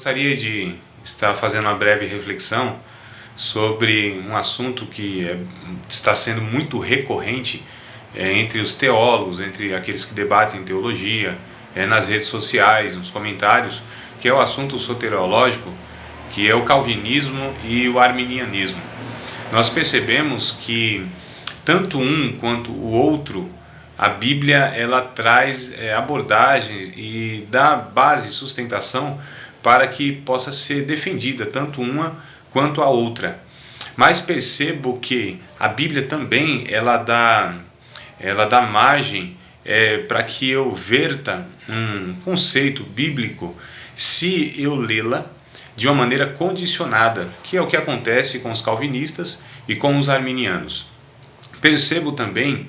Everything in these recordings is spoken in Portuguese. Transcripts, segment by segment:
Gostaria de estar fazendo uma breve reflexão sobre um assunto que está sendo muito recorrente entre os teólogos, entre aqueles que debatem teologia, nas redes sociais, nos comentários, que é o assunto soteriológico, que é o calvinismo e o arminianismo. Nós percebemos que tanto um quanto o outro, a Bíblia ela traz abordagens e dá base, sustentação para que possa ser defendida tanto uma quanto a outra. Mas percebo que a Bíblia também ela dá margem para que eu verta um conceito bíblico se eu lê-la de uma maneira condicionada, que é o que acontece com os calvinistas e com os arminianos. Percebo também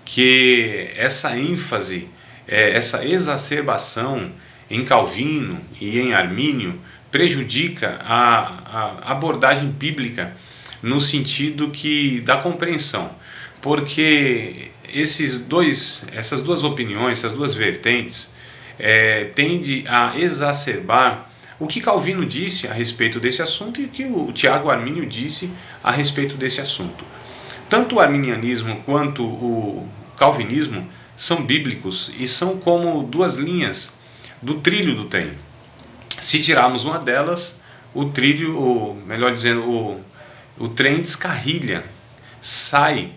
que essa ênfase, essa exacerbação em Calvino e em Armínio prejudica a abordagem bíblica no sentido da compreensão, porque essas duas opiniões, essas duas vertentes tendem a exacerbar o que Calvino disse a respeito desse assunto e o que o Tiago Armínio disse a respeito desse assunto. Tanto o arminianismo quanto o calvinismo são bíblicos e são como duas linhas do trilho do trem. Se tirarmos uma delas, o trem descarrilha, sai.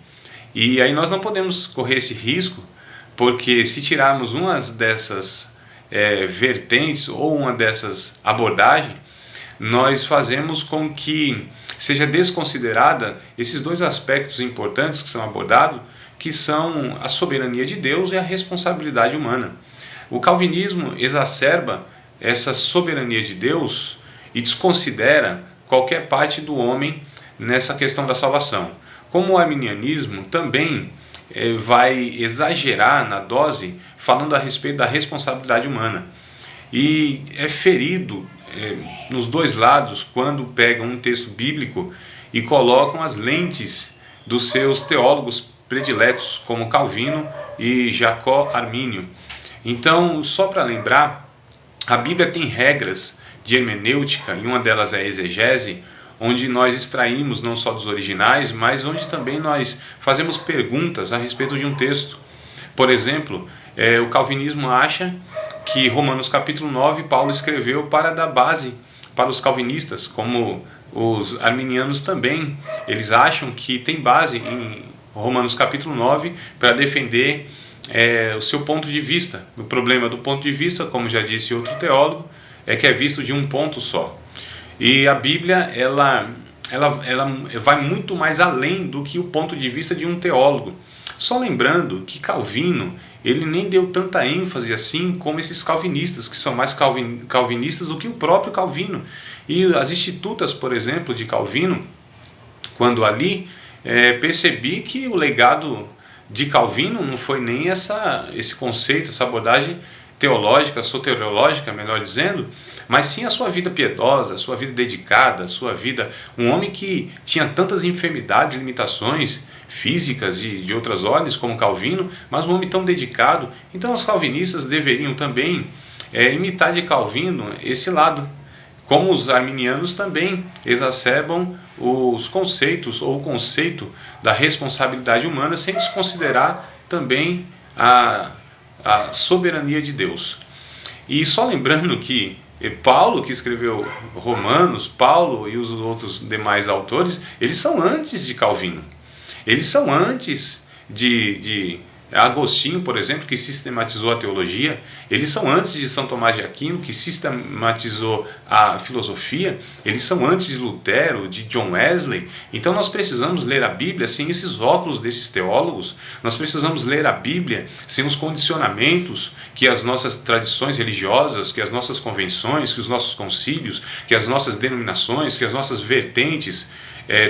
E aí nós não podemos correr esse risco, porque se tirarmos uma dessas vertentes ou uma dessas abordagens, nós fazemos com que seja desconsiderada esses dois aspectos importantes que são abordados, que são a soberania de Deus e a responsabilidade humana. O calvinismo exacerba essa soberania de Deus e desconsidera qualquer parte do homem nessa questão da salvação. Como o arminianismo também vai exagerar na dose, falando a respeito da responsabilidade humana. E é ferido nos dois lados quando pegam um texto bíblico e colocam as lentes dos seus teólogos prediletos, como Calvino e Jacó Armínio. Então, só para lembrar, a Bíblia tem regras de hermenêutica, e uma delas é a exegese, onde nós extraímos não só dos originais, mas onde também nós fazemos perguntas a respeito de um texto. Por exemplo, o calvinismo acha que Romanos capítulo 9, Paulo escreveu para dar base para os calvinistas, como os arminianos também. Eles acham que tem base em Romanos capítulo 9 para defender o seu ponto de vista. O problema do ponto de vista, como já disse outro teólogo, é que é visto de um ponto só. E a Bíblia ela vai muito mais além do que o ponto de vista de um teólogo. Só lembrando que Calvino ele nem deu tanta ênfase assim como esses calvinistas, que são mais calvinistas do que o próprio Calvino. E as institutas, por exemplo, de Calvino, quando ali percebi que o legado de Calvino não foi nem esse conceito, essa abordagem teológica, soteriológica, melhor dizendo, mas sim a sua vida piedosa, a sua vida dedicada, a sua vida, um homem que tinha tantas enfermidades e limitações físicas e de outras ordens como Calvino, mas um homem tão dedicado. Então os calvinistas deveriam também imitar de Calvino esse lado, como os arminianos também exacerbam os conceitos ou o conceito da responsabilidade humana sem desconsiderar também a soberania de Deus. E só lembrando que Paulo, que escreveu Romanos, Paulo e os outros demais autores, eles são antes de Calvino. Eles são antes de Agostinho, por exemplo, que sistematizou a teologia. Eles são antes de São Tomás de Aquino, que sistematizou a filosofia. Eles são antes de Lutero, de John Wesley. Então nós precisamos ler a Bíblia sem esses óculos desses teólogos. Nós precisamos ler a Bíblia sem os condicionamentos que as nossas tradições religiosas, que as nossas convenções, que os nossos concílios, que as nossas denominações, que as nossas vertentes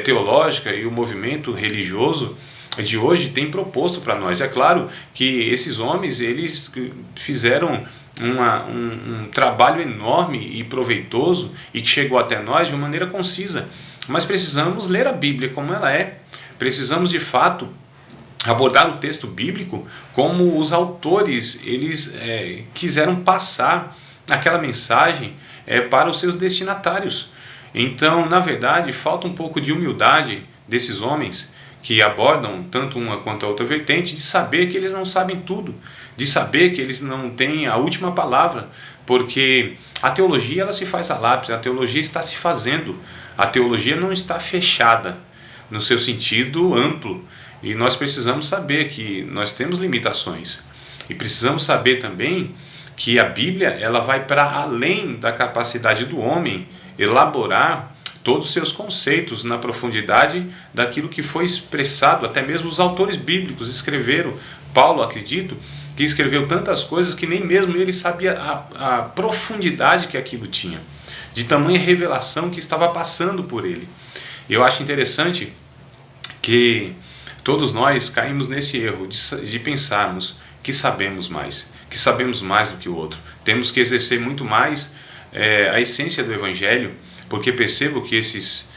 teológicas e o movimento religioso de hoje tem proposto para nós. É claro que esses homens eles fizeram um trabalho enorme e proveitoso e que chegou até nós de uma maneira concisa, mas precisamos ler a Bíblia como ela é. Precisamos de fato abordar o texto bíblico como os autores eles quiseram passar aquela mensagem para os seus destinatários. Então, na verdade, falta um pouco de humildade desses homens que abordam tanto uma quanto a outra vertente, de saber que eles não sabem tudo, de saber que eles não têm a última palavra, porque a teologia ela se faz a lápis, a teologia está se fazendo, a teologia não está fechada no seu sentido amplo, e nós precisamos saber que nós temos limitações, e precisamos saber também que a Bíblia ela vai para além da capacidade do homem elaborar todos os seus conceitos na profundidade daquilo que foi expressado. Até mesmo os autores bíblicos escreveram. Paulo, acredito, que escreveu tantas coisas que nem mesmo ele sabia a profundidade que aquilo tinha, de tamanha revelação que estava passando por ele. Eu acho interessante que todos nós caímos nesse erro de pensarmos que sabemos mais do que o outro. Temos que exercer muito mais a essência do Evangelho, porque percebo que esses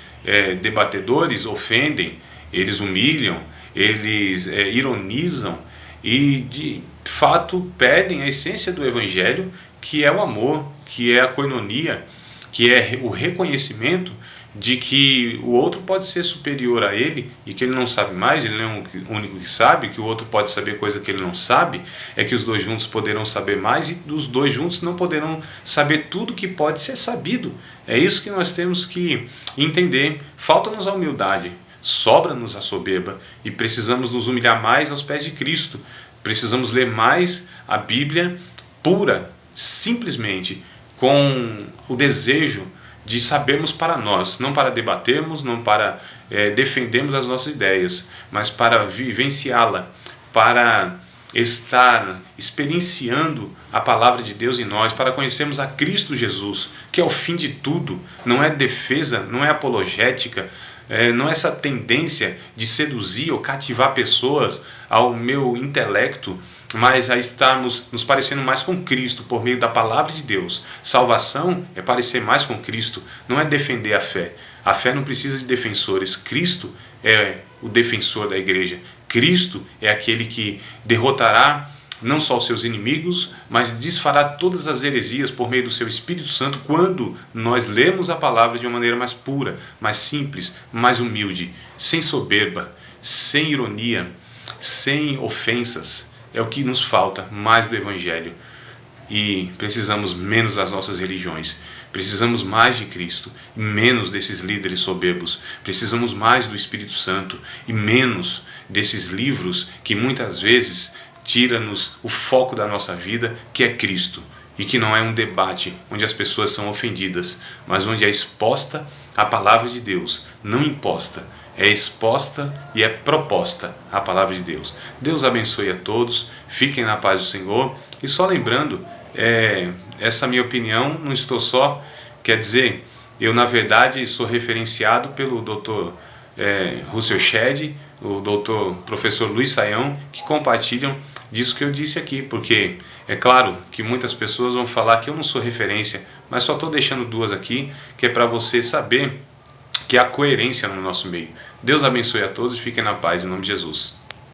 debatedores ofendem, eles humilham, eles ironizam e de fato perdem a essência do Evangelho, que é o amor, que é a koinonia, que é o reconhecimento de que o outro pode ser superior a ele e que ele não sabe mais, ele não é o único que sabe, que o outro pode saber coisa que ele não sabe, é que os dois juntos poderão saber mais e os dois juntos não poderão saber tudo que pode ser sabido. É isso que nós temos que entender. Falta-nos a humildade, sobra-nos a soberba e precisamos nos humilhar mais aos pés de Cristo. Precisamos ler mais a Bíblia pura, simplesmente com o desejo de sabermos para nós, não para debatermos, não para defendermos as nossas ideias, mas para vivenciá-la, para estar experienciando a palavra de Deus em nós, para conhecermos a Cristo Jesus, que é o fim de tudo, não é defesa, não é apologética, não é essa tendência de seduzir ou cativar pessoas ao meu intelecto, mas a estarmos nos parecendo mais com Cristo por meio da palavra de Deus. Salvação é parecer mais com Cristo, não é defender a fé. A fé não precisa de defensores. Cristo é o defensor da igreja. Cristo é aquele que derrotará não só os seus inimigos, mas desfará todas as heresias por meio do seu Espírito Santo quando nós lemos a palavra de uma maneira mais pura, mais simples, mais humilde, sem soberba, sem ironia, sem ofensas. É o que nos falta mais do Evangelho. E precisamos menos das nossas religiões. Precisamos mais de Cristo e menos desses líderes soberbos. Precisamos mais do Espírito Santo e menos desses livros que muitas vezes tira-nos o foco da nossa vida, que é Cristo. E que não é um debate onde as pessoas são ofendidas, mas onde é exposta a palavra de Deus, não imposta. É exposta e é proposta a palavra de Deus. Deus abençoe a todos, fiquem na paz do Senhor. E só lembrando, essa minha opinião, não estou só, quer dizer, eu na verdade sou referenciado pelo Dr. Russell Shedd, o Dr. Professor Luiz Saião, que compartilham disso que eu disse aqui, porque é claro que muitas pessoas vão falar que eu não sou referência, mas só estou deixando duas aqui, que é para você saber que há coerência no nosso meio. Deus abençoe a todos e fiquem na paz, em nome de Jesus.